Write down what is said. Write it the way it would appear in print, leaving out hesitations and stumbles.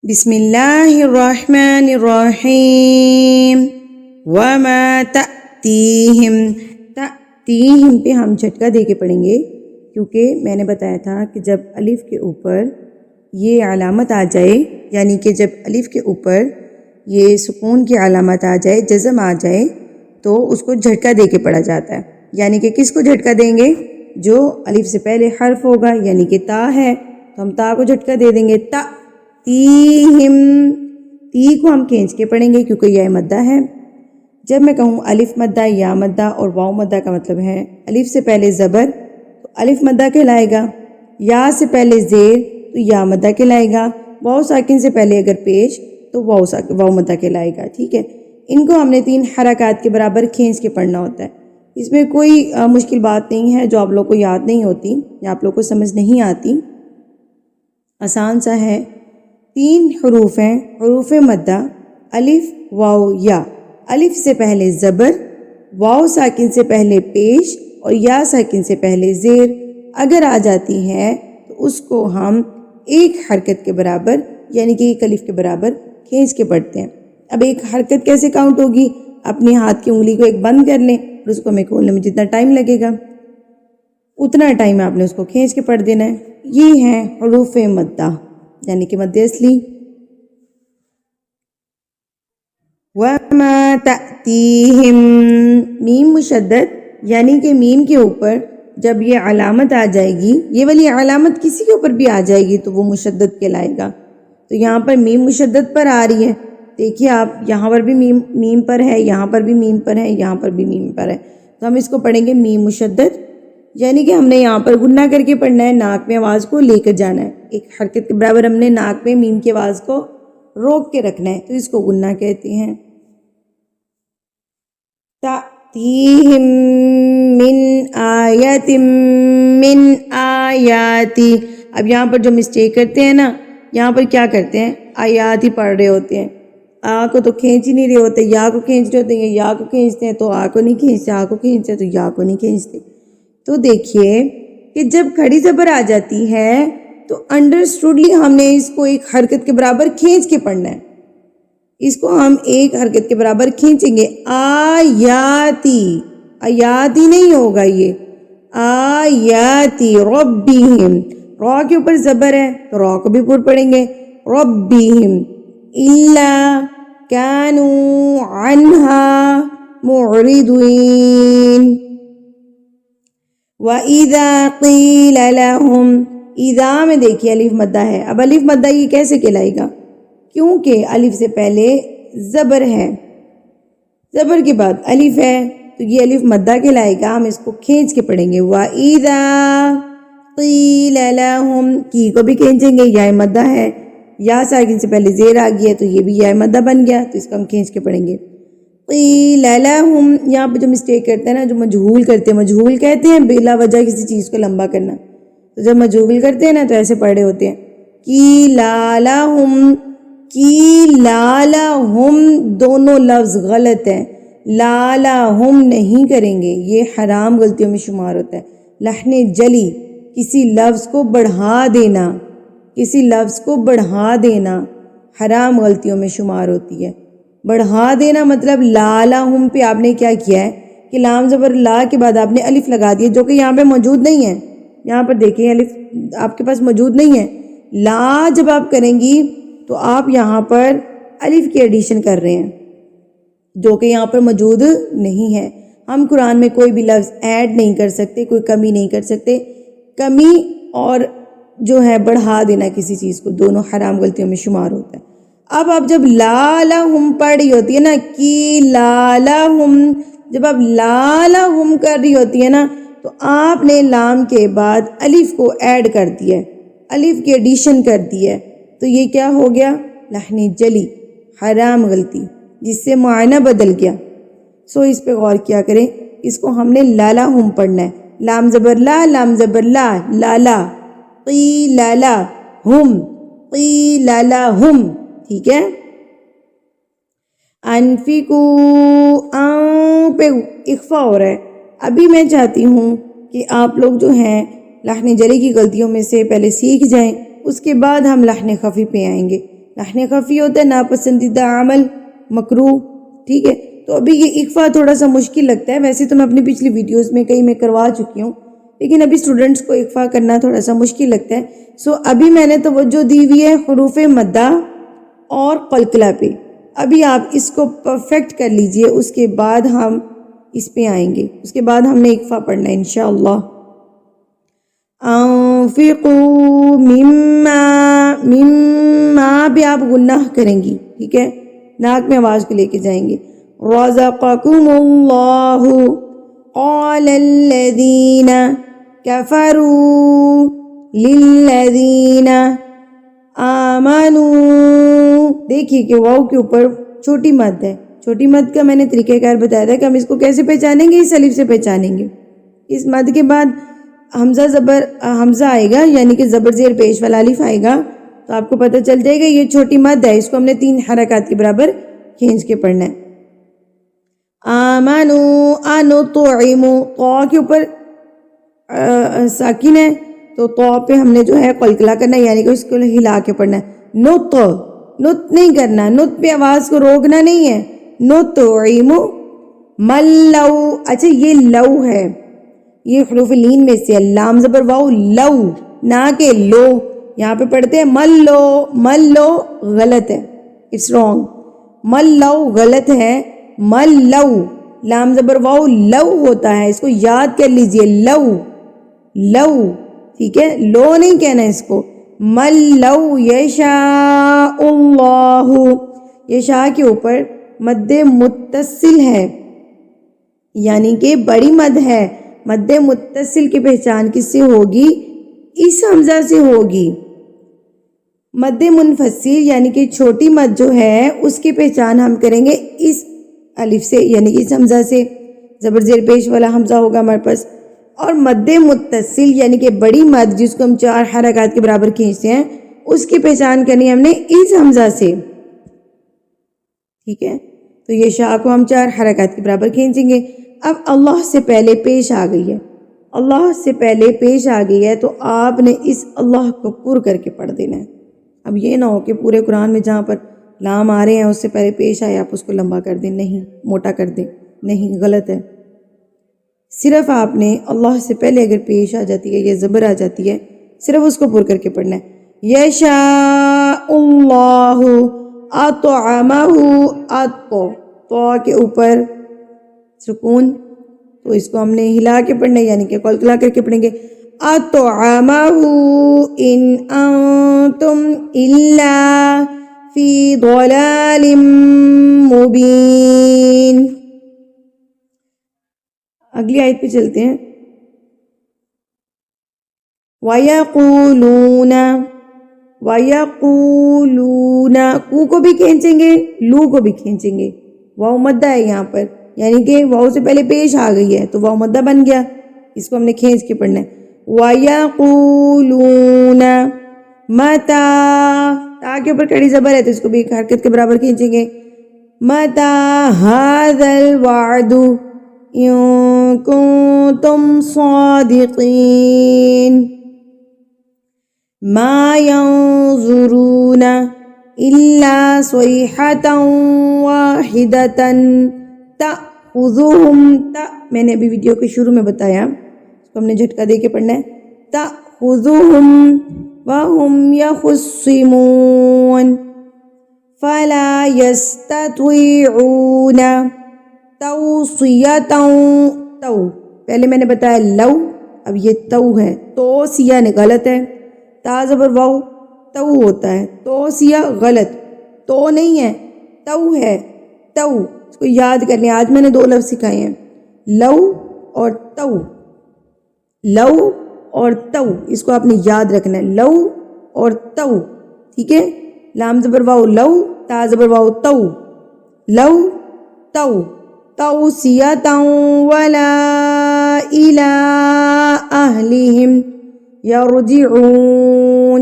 بسم اللہ الرحمن الرحیم وما تأتیہم تأتیہم پہ ہم جھٹکا دے کے پڑھیں گے، کیونکہ میں نے بتایا تھا کہ جب الف کے اوپر یہ علامت آ جائے، یعنی کہ جب الف کے اوپر یہ سکون کی علامت آ جائے، جزم آ جائے، تو اس کو جھٹکا دے کے پڑھا جاتا ہے۔ یعنی کہ کس کو جھٹکا دیں گے؟ جو الف سے پہلے حرف ہوگا، یعنی کہ تا ہے تو ہم تا کو جھٹکا دے دیں گے، تا تیہم، تی کو ہم کھینچ کے پڑھیں گے کیونکہ یہ مدہ ہے۔ جب میں کہوں الف مدہ، یا مدہ اور واو مدہ کا مطلب ہے الف سے پہلے زبر تو الف مدہ کہلائے گا، یا سے پہلے زیر تو یا مدہ کہلائے گا، واو ساکن سے پہلے اگر پیش تو واو مدہ کہلائے گا، ٹھیک ہے۔ ان کو ہم نے 3 حرکات کے برابر کھینچ کے پڑھنا ہوتا ہے۔ اس میں کوئی مشکل بات نہیں ہے جو آپ لوگ کو یاد نہیں ہوتی یا آپ لوگ کو سمجھ نہیں آتی، آسان سا ہے۔ 3 حروف ہیں، حروف مدہ، الف، واو، یا۔ الف سے پہلے زبر، واو ساکن سے پہلے پیش اور یا ساکن سے پہلے زیر اگر آ جاتی ہے تو اس کو ہم ایک حرکت کے برابر، یعنی کہ ایک الف کے برابر کھینچ کے پڑھتے ہیں۔ اب ایک حرکت کیسے کاؤنٹ ہوگی؟ اپنے ہاتھ کی انگلی کو ایک بند کر لیں اور اس کو ہمیں کھولنے میں جتنا ٹائم لگے گا اتنا ٹائم آپ نے اس کو کھینچ کے پڑھ دینا ہے۔ یہ ہیں حروف مدہ، یعنی کہ مد اصلی۔ وَمَا تَأْتِيهِم، میم مشدد، یعنی کہ میم کے اوپر جب یہ علامت آ جائے گی، یہ والی علامت کسی کے اوپر بھی آ جائے گی تو وہ مشدد کہلائے گا۔ تو یہاں پر میم مشدد پر آ رہی ہے، دیکھیے آپ، یہاں پر بھی میم پر ہے، یہاں پر بھی میم پر ہے، یہاں پر بھی میم پر ہے، تو ہم اس کو پڑھیں گے میم مشدد، یعنی کہ ہم نے یہاں پر گنہ کر کے پڑھنا ہے، ناک میں آواز کو لے کر جانا ہے، ایک حرکت کے برابر ہم نے ناک میں میم کی آواز کو روک کے رکھنا ہے، تو اس کو گنہ کہتے ہیں۔ تأتیہم من آیت من آیاتی، اب یہاں پر جو مسٹیک کرتے ہیں نا، یہاں پر کیا کرتے ہیں، آیات ہی پڑھ رہے ہوتے ہیں، آ کو تو کھینچ ہی نہیں رہے ہوتے، یا کو کھینچ رہے ہوتے ہیں، یا کو کھینچتے ہیں تو آ کو نہیں کھینچتے، آ کو کھینچتے ہیں تو یا کو نہیں کھینچتے۔ تو دیکھیے کہ جب کھڑی زبر آ جاتی ہے تو انڈرسٹوڈلی ہم نے اس کو ایک حرکت کے برابر کھینچ کے پڑھنا ہے، اس کو ہم ایک حرکت کے برابر کھینچیں گے، آیاتی، آیاتی نہیں ہوگا، یہ آیاتی ربہم، را کے اوپر زبر ہے تو را کو بھی پور پڑھیں گے، ربہم الا کانوا عنہا معرضین۔ وَإِذَا قِيلَ لَهُمْ، اذا میں دیکھیے الف مدہ ہے، اب الف مدہ یہ کیسے کہلائے گا؟ کیونکہ الف سے پہلے زبر ہے، زبر کے بعد الف ہے تو یہ الف مدہ کہلائے گا، ہم اس کو کھینچ کے پڑھیں گے۔ وَإِذَا قِيلَ لَهُمْ، کی کو بھی کھینچیں گے، یا مدہ ہے، یا ساکن سے پہلے زیر آ گیا تو یہ بھی یا مدہ بن گیا، تو اس کو ہم کھینچ کے پڑھیں گے۔ قیل لہم، یہاں پہ جو مسٹیک کرتے ہیں نا، جو مجہول کرتے ہیں، مجہول کہتے ہیں بلا وجہ کسی چیز کو لمبا کرنا، تو جب مجہول کرتے ہیں نا تو ایسے پڑھے ہوتے ہیں، قیل لہم، قیل لہم، دونوں لفظ غلط ہیں، لا لہم نہیں کریں گے، یہ حرام غلطیوں میں شمار ہوتا ہے۔ لحن جلی، کسی لفظ کو بڑھا دینا، کسی لفظ کو بڑھا دینا حرام غلطیوں میں شمار ہوتی ہے۔ بڑھا دینا مطلب لا لہم پہ آپ نے کیا کیا ہے کہ لام زبر لا کے بعد آپ نے الف لگا دیا، جو کہ یہاں پہ موجود نہیں ہے، یہاں پر دیکھیں الف آپ کے پاس موجود نہیں ہے، لا جب آپ کریں گی تو آپ یہاں پر الف کی ایڈیشن کر رہے ہیں جو کہ یہاں پر موجود نہیں ہے۔ ہم قرآن میں کوئی بھی لفظ ایڈ نہیں کر سکتے، کوئی کمی نہیں کر سکتے، کمی اور جو ہے بڑھا دینا کسی چیز کو، دونوں حرام غلطیوں میں شمار ہوتا ہے۔ اب آپ جب لا لہم پڑھ رہی ہوتی ہے نا، کی لا لہم، جب آپ لا لہم کر رہی ہوتی ہے نا تو آپ نے لام کے بعد الف کو ایڈ کر دیا ہے، الف کی ایڈیشن کر دی ہے، تو یہ کیا ہو گیا؟ لحن جلی، حرام غلطی، جس سے معنی بدل گیا۔ سو اس پہ غور کیا کریں، اس کو ہم نے لا لہم پڑھنا ہے، لام زبر لا، لام زبر لا، لا لا، قیل لہم، قیل لہم، ٹھیک ہے۔ انفقو، ان پہ اخفا ہو رہا ہے، ابھی میں چاہتی ہوں کہ آپ لوگ جو ہیں لحن جلی کی غلطیوں میں سے پہلے سیکھ جائیں، اس کے بعد ہم لحن خفی پہ آئیں گے۔ لحن خفی ہوتا ہے ناپسندیدہ عمل، مکروہ، ٹھیک ہے. تو ابھی یہ اقفا تھوڑا سا مشکل لگتا ہے، ویسے تو میں اپنی پچھلی ویڈیوز میں کئی میں کروا چکی ہوں، لیکن ابھی اسٹوڈنٹس کو اقفا کرنا تھوڑا سا مشکل لگتا ہے. سو ابھی میں نے توجہ دی ہوئی ہے حروف مدہ اور قلقلہ پہ. ابھی آپ اس کو پرفیکٹ کر لیجئے، اس کے بعد ہم اس پہ آئیں گے، اس کے بعد ہم نے اقفا پڑھنا ہے انشاءاللہ. انفقوا مما بھی آپ گناہ کریں گی، ٹھیک ہے، ناک میں آواز کو لے کے جائیں گے. رزقکم اللہ قال الذین کفروا للذین آمنوا. دیکھیے کہ واو کے اوپر چھوٹی مد ہے. چھوٹی مد کا میں نے طریقہ کار بتایا تھا کہ ہم اس کو کیسے پہچانیں گے، اس الف سے پہچانیں گے. اس مد کے بعد حمزہ آئے گا، یعنی کہ زبر زیر پیش والا الف آئے گا، تو آپ کو پتہ چل جائے گا یہ چھوٹی مد ہے. اس کو ہم نے 3 حرکات کے برابر کھینچ کے پڑھنا ہے. آمنو انطعمو، تو کے اوپر ساکن ہے، تو پہ ہم نے جو ہے قلقلہ کرنا ہے، یعنی کہ اس کو ہلا کے پڑھنا ہے. نط نہیں کرنا، نط پہ آواز کو روکنا نہیں ہے. نطعمو ملو. اچھا یہ لو ہے، یہ حروف لین میں سے لام زبر واو لو، نہ کہ لو. یہاں پہ پڑھتے ہیں ملو، ملو غلط ہے، اٹس رانگ. ملو غلط ہے، ملو لام زبر واو لو ہوتا ہے، اس کو یاد کر لیجئے. لو لو، ٹھیک ہے، لو نہیں کہنا اس کو. ملو یشاء اللہ، یشاء کے اوپر مد متصل ہے، یعنی کہ بڑی مد ہے. مد متصل کی پہچان کس سے ہوگی؟ اس حمزہ سے ہوگی. مد منفصل یعنی کہ چھوٹی مد جو ہے اس کی پہچان ہم کریں گے اس الف سے، یعنی کہ اس حمزہ سے. زبر زیر پیش والا حمزہ ہوگا ہمارے پاس. اور مد متصل یعنی کہ بڑی مد جس کو ہم 4 حرکات کے برابر کھینچتے ہیں، اس کی پہچان کرنی ہم نے اس حمزہ سے، ٹھیک ہے. تو یہ شاہ کو ہم 4 حرکات کے برابر کھینچیں گے. اب اللہ سے پہلے پیش آ گئی ہے، اللہ سے پہلے پیش آ گئی ہے، تو آپ نے اس اللہ کو پر کر کے پڑھ دینا ہے. اب یہ نہ ہو کہ پورے قرآن میں جہاں پر لام آ رہے ہیں اس سے پہلے پیش آئے آپ اس کو لمبا کر دیں، نہیں، موٹا کر دیں، نہیں، غلط ہے. صرف آپ نے اللہ سے پہلے اگر پیش آ جاتی ہے یا زبر آ جاتی ہے، صرف اس کو پر کر کے پڑھنا ہے. یشاء اللہ اطعمہ، تو کے اوپر سکون، تو اس کو ہم نے ہلا کے پڑھنا ہے، یعنی کہ قلقلہ کر کے پڑھیں گے. اطعمہ ان انتم الا فی ضلال مبین. اگلی آیت پہ چلتے ہیں. وَيَقُولُونَ، وَيَقُولُونَ، کو بھی کھینچیں گے، لو کو بھی کھینچیں گے. واو مدہ ہے یہاں پر، یعنی کہ واو سے پہلے پیش آ گئی ہے تو واو مدہ بن گیا، اس کو ہم نے کھینچ کے پڑھنا ہے. وَيَقُولُونَ مَتَى، تا کے اوپر کڑی زبر ہے تو اس کو بھی ایک حرکت کے برابر کھینچیں گے. مَتَى هَذَا الْوَعْدُ إِن كُنتُمْ صَادِقِينَ. مَا يَنظُرُونَ إِلَّا صَيْحَةً وَاحِدَةً تَأْخُذُهُمْ، میں نے ابھی ویڈیو کے شروع میں بتایا، اس کو ہم نے جھٹکا دے کے پڑھنا ہے. تَأْخُذُهُمْ وَهُمْ يَخُصِّمُونَ فَلَا يَسْتَطِيعُونَ تَوْصِيَةً. تو پہلے میں نے بتایا لو، اب یہ تو ہے، توصیہ نے غلط ہے، تا زبر واو تو ہوتا ہے، توصیہ غلط، تو نہیں ہے، تو ہے، تو. اس کو یاد کر لیں، آج میں نے 2 لفظ سکھائے ہیں، لو اور تو. لو اور تو، اس کو آپ نے یاد رکھنا ہے، لو اور تو، ٹھیک ہے. لام زبر واو لو، تا زبر واو تو، لو تو. توصیۃ ولا الی اہلہم یرجعون.